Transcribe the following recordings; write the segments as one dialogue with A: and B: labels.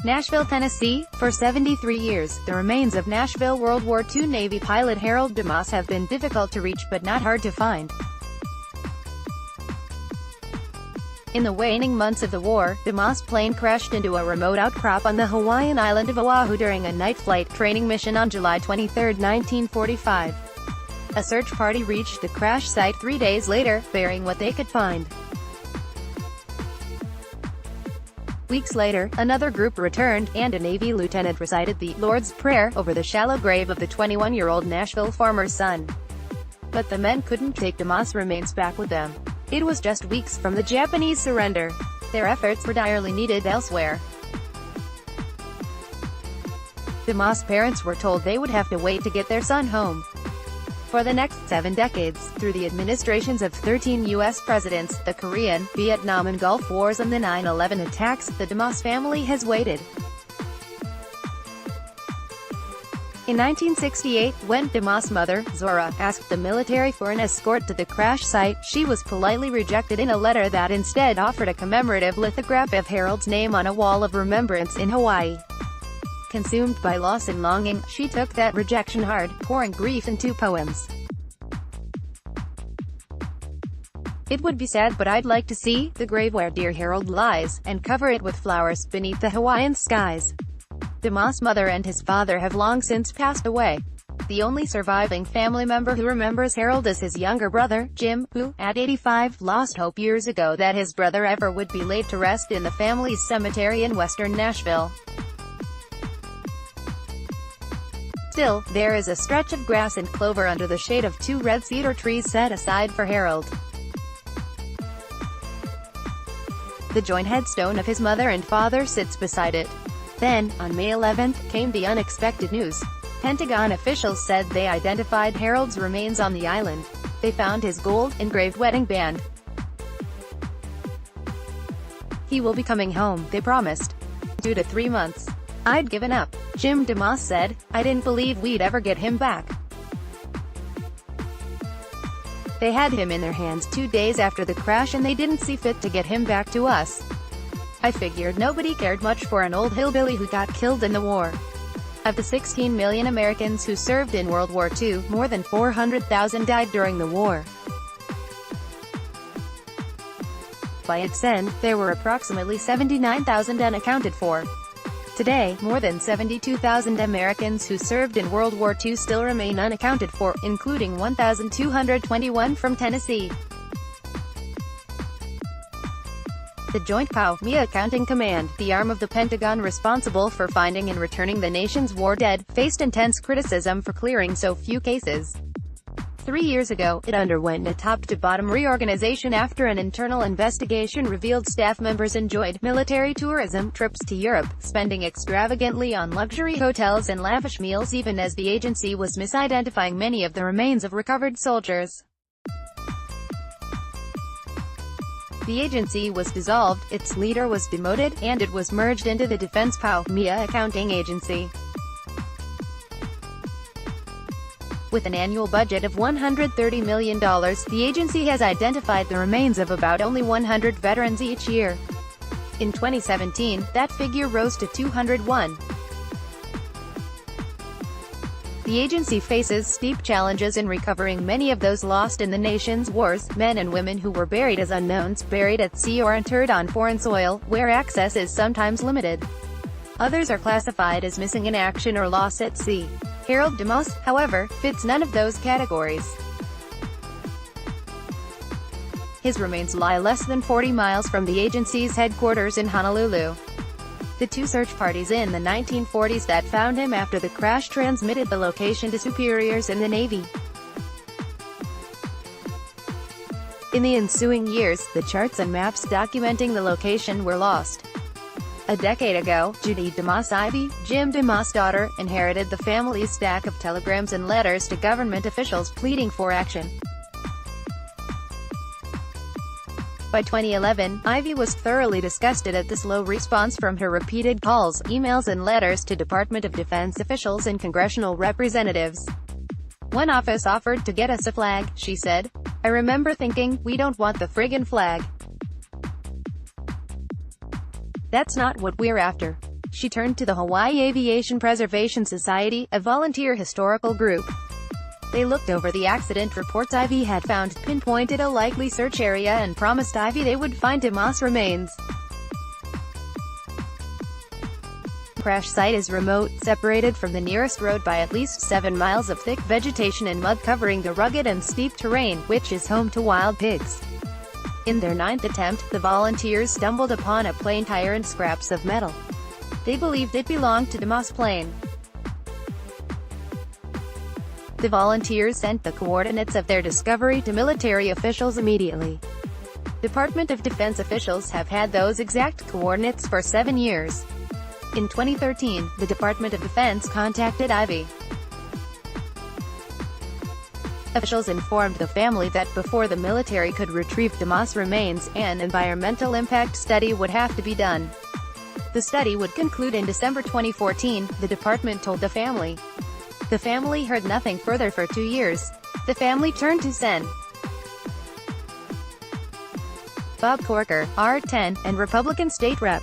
A: Nashville, Tennessee. For 73 years, the remains of Nashville World War II Navy pilot Harold DeMoss have been difficult to reach but not hard to find. In the waning months of the war, DeMoss' plane crashed into a remote outcrop on the Hawaiian island of Oahu during a night flight training mission on July 23, 1945. A search party reached the crash site 3 days later, bearing what they could find. Weeks later, another group returned, and a Navy lieutenant recited the Lord's Prayer over the shallow grave of the 21-year-old Nashville farmer's son. But the men couldn't take DeMoss' remains back with them. It was just weeks from the Japanese surrender. Their efforts were direly needed elsewhere. DeMoss' parents were told they would have to wait to get their son home. For the next 7 decades, through the administrations of 13 U.S. presidents, the Korean, Vietnam and Gulf Wars and the 9/11 attacks, the DeMoss family has waited. In 1968, when DeMoss' mother, Zora, asked the military for an escort to the crash site, she was politely rejected in a letter that instead offered a commemorative lithograph of Harold's name on a wall of remembrance in Hawaii. Consumed by loss and longing, she took that rejection hard, pouring grief into poems. It would be sad, but I'd like to see the grave where dear Harold lies, and cover it with flowers, beneath the Hawaiian skies. DeMoss' mother and his father have long since passed away. The only surviving family member who remembers Harold is his younger brother, Jim, who, at 85, lost hope years ago that his brother ever would be laid to rest in the family's cemetery in western Nashville. Still, there is a stretch of grass and clover under the shade of 2 red cedar trees set aside for Harold. The joint headstone of his mother and father sits beside it. Then, on May 11, came the unexpected news. Pentagon officials said they identified Harold's remains on the island. They found his gold-engraved wedding band. He will be coming home, they promised. 2 to 3 months. I'd given up. Jim DeMoss said, I didn't believe we'd ever get him back. They had him in their hands 2 days after the crash and they didn't see fit to get him back to us. I figured nobody cared much for an old hillbilly who got killed in the war. Of the 16 million Americans who served in World War II, more than 400,000 died during the war. By its end, there were approximately 79,000 unaccounted for. Today, more than 72,000 Americans who served in World War II still remain unaccounted for, including 1,221 from Tennessee. The Joint POW-ME Accounting Command, the arm of the Pentagon responsible for finding and returning the nation's war dead, faced intense criticism for clearing so few cases. 3 years ago, it underwent a top-to-bottom reorganization after an internal investigation revealed staff members enjoyed military tourism, trips to Europe, spending extravagantly on luxury hotels and lavish meals even as the agency was misidentifying many of the remains of recovered soldiers. The agency was dissolved, its leader was demoted, and it was merged into the Defense POW-ME Accounting Agency. With an annual budget of $130 million, the agency has identified the remains of about only 100 veterans each year. In 2017, that figure rose to 201. The agency faces steep challenges in recovering many of those lost in the nation's wars, men and women who were buried as unknowns, buried at sea or interred on foreign soil, where access is sometimes limited. Others are classified as missing in action or lost at sea. Harold DeMoss, however, fits none of those categories. His remains lie less than 40 miles from the agency's headquarters in Honolulu. The 2 search parties in the 1940s that found him after the crash transmitted the location to superiors in the Navy. In the ensuing years, the charts and maps documenting the location were lost. A decade ago, Judy DeMoss Ivy, Jim DeMoss' daughter, inherited the family's stack of telegrams and letters to government officials pleading for action. By 2011, Ivy was thoroughly disgusted at the slow response from her repeated calls, emails and letters to Department of Defense officials and congressional representatives. One office offered to get us a flag, she said. I remember thinking, we don't want the friggin' flag. That's not what we're after. she turned to the Hawaii Aviation Preservation Society, a volunteer historical group. They looked over the accident reports Ivy had found, pinpointed a likely search area and promised Ivy they would find DeMoss remains. The crash site is remote, separated from the nearest road by at least 7 miles of thick vegetation and mud covering the rugged and steep terrain, which is home to wild pigs. In their 9th attempt, the volunteers stumbled upon a plane tire and scraps of metal. They believed it belonged to DeMoss' plane. The volunteers sent the coordinates of their discovery to military officials immediately. Department of Defense officials have had those exact coordinates for 7 years. In 2013, the Department of Defense contacted Ivy. Officials informed the family that before the military could retrieve DeMoss' remains, an environmental impact study would have to be done. The study would conclude in December 2014, the department told the family. The family heard nothing further for 2 years. The family turned to Tenn, Bob Corker, R. Tenn, and Republican State Rep.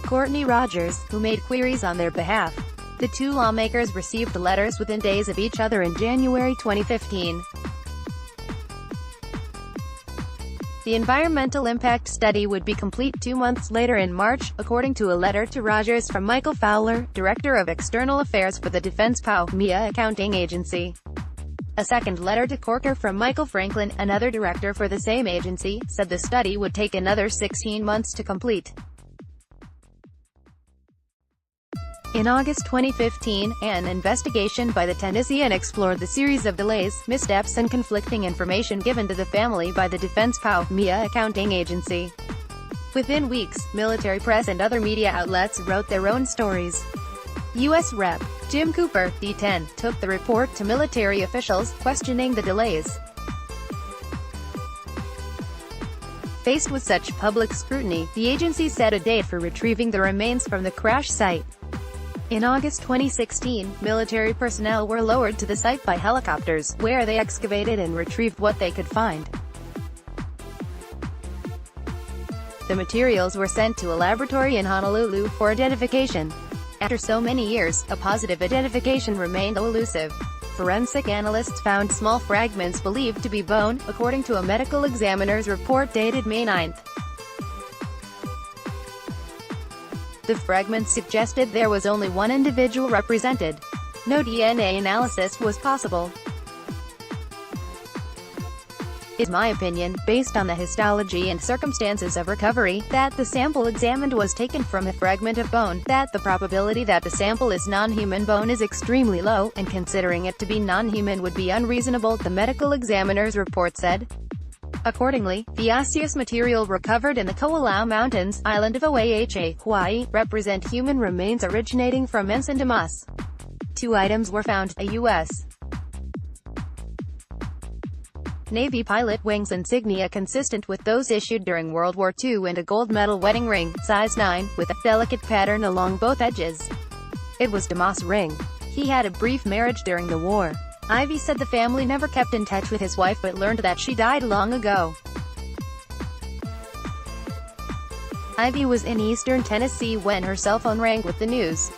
A: Courtney Rogers, who made queries on their behalf. The two lawmakers received letters within days of each other in January 2015. The environmental impact study would be complete 2 months later in March, according to a letter to Rogers from Michael Fowler, Director of External Affairs for the Defense POW-MIA accounting agency. A second letter to Corker from Michael Franklin, another director for the same agency, said the study would take another 16 months to complete. In August 2015, an investigation by the Tennessean explored the series of delays, missteps and conflicting information given to the family by the Defense POW-MIA accounting agency. Within weeks, military press and other media outlets wrote their own stories. U.S. Rep. Jim Cooper, D10, took the report to military officials, questioning the delays. Faced with such public scrutiny, the agency set a date for retrieving the remains from the crash site. In August 2016, military personnel were lowered to the site by helicopters, where they excavated and retrieved what they could find. The materials were sent to a laboratory in Honolulu for identification. After so many years, a positive identification remained elusive. Forensic analysts found small fragments believed to be bone, according to a medical examiner's report dated May 9. The fragments suggested there was only one individual represented. No DNA analysis was possible. It's my opinion, based on the histology and circumstances of recovery, that the sample examined was taken from a fragment of bone, that the probability that the sample is non-human bone is extremely low, and considering it to be non-human would be unreasonable, the medical examiner's report said. Accordingly, the osseous material recovered in the Ko'olau Mountains, island of Oahu, Hawaii, represent human remains originating from Ensign DeMoss. 2 items were found, a U.S. Navy pilot wings insignia consistent with those issued during World War II and a gold medal wedding ring, size 9, with a delicate pattern along both edges. It was DeMoss' ring. He had a brief marriage during the war. Ivy said the family never kept in touch with his wife but learned that she died long ago. Ivy was in eastern Tennessee when her cell phone rang with the news.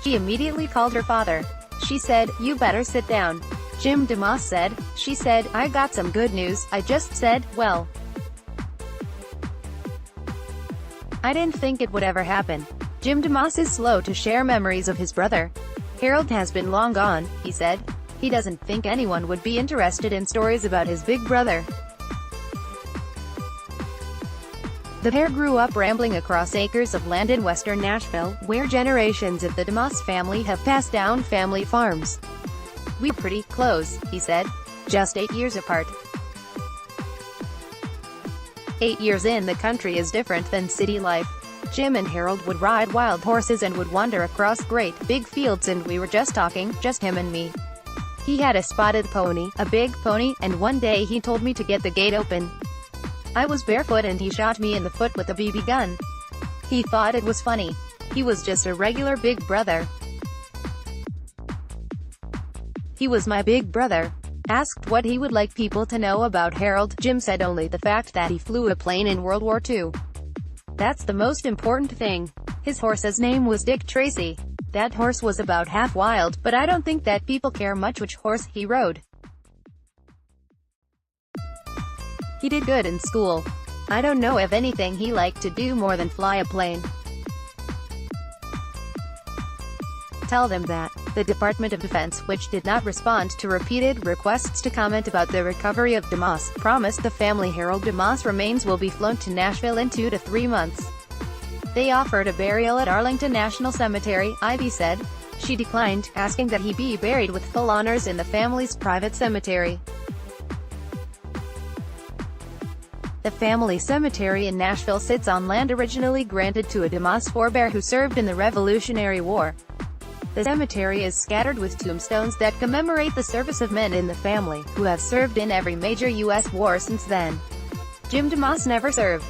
A: She immediately called her father. She said, "You better sit down." Jim DeMoss said. She said, "I got some good news." I just said, "Well, I didn't think it would ever happen." Jim DeMoss is slow to share memories of his brother. "Harold has been long gone," he said. He doesn't think anyone would be interested in stories about his big brother. The pair grew up rambling across acres of land in western Nashville, where generations of the DeMoss family have passed down family farms. "We're pretty close," he said. "Just 8 years apart." 8 years in the country is different than city life. Jim and Harold would ride wild horses and would wander across great, big fields, and we were just talking, just him and me. He had a spotted pony, a big pony, and one day he told me to get the gate open. I was barefoot and he shot me in the foot with a BB gun. He thought it was funny. He was just a regular big brother. He was my big brother. Asked what he would like people to know about Harold, Jim said only the fact that he flew a plane in World War II. That's the most important thing. His horse's name was Dick Tracy. That horse was about half wild, but I don't think that people care much which horse he rode. He did good in school. I don't know of anything he liked to do more than fly a plane. Tell them that. The Department of Defense, which did not respond to repeated requests to comment about the recovery of DeMoss, promised the family Harold DeMoss remains will be flown to Nashville in 2 to 3 months. They offered a burial at Arlington National Cemetery, Ivy said. She declined, asking that he be buried with full honors in the family's private cemetery. The family cemetery in Nashville sits on land originally granted to a DeMoss forebear who served in the Revolutionary War. The cemetery is scattered with tombstones that commemorate the service of men in the family, who have served in every major U.S. war since then. Jim DeMoss never served.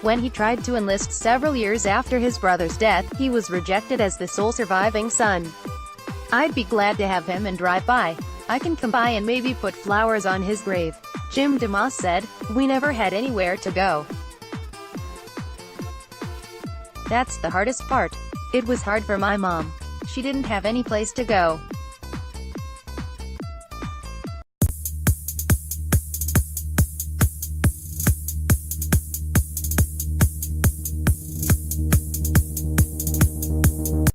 A: When he tried to enlist several years after his brother's death, he was rejected as the sole surviving son. "I'd be glad to have him and drive by. I can come by and maybe put flowers on his grave," Jim DeMoss said. "We never had anywhere to go. That's the hardest part. It was hard for my mom. She didn't have any place to go.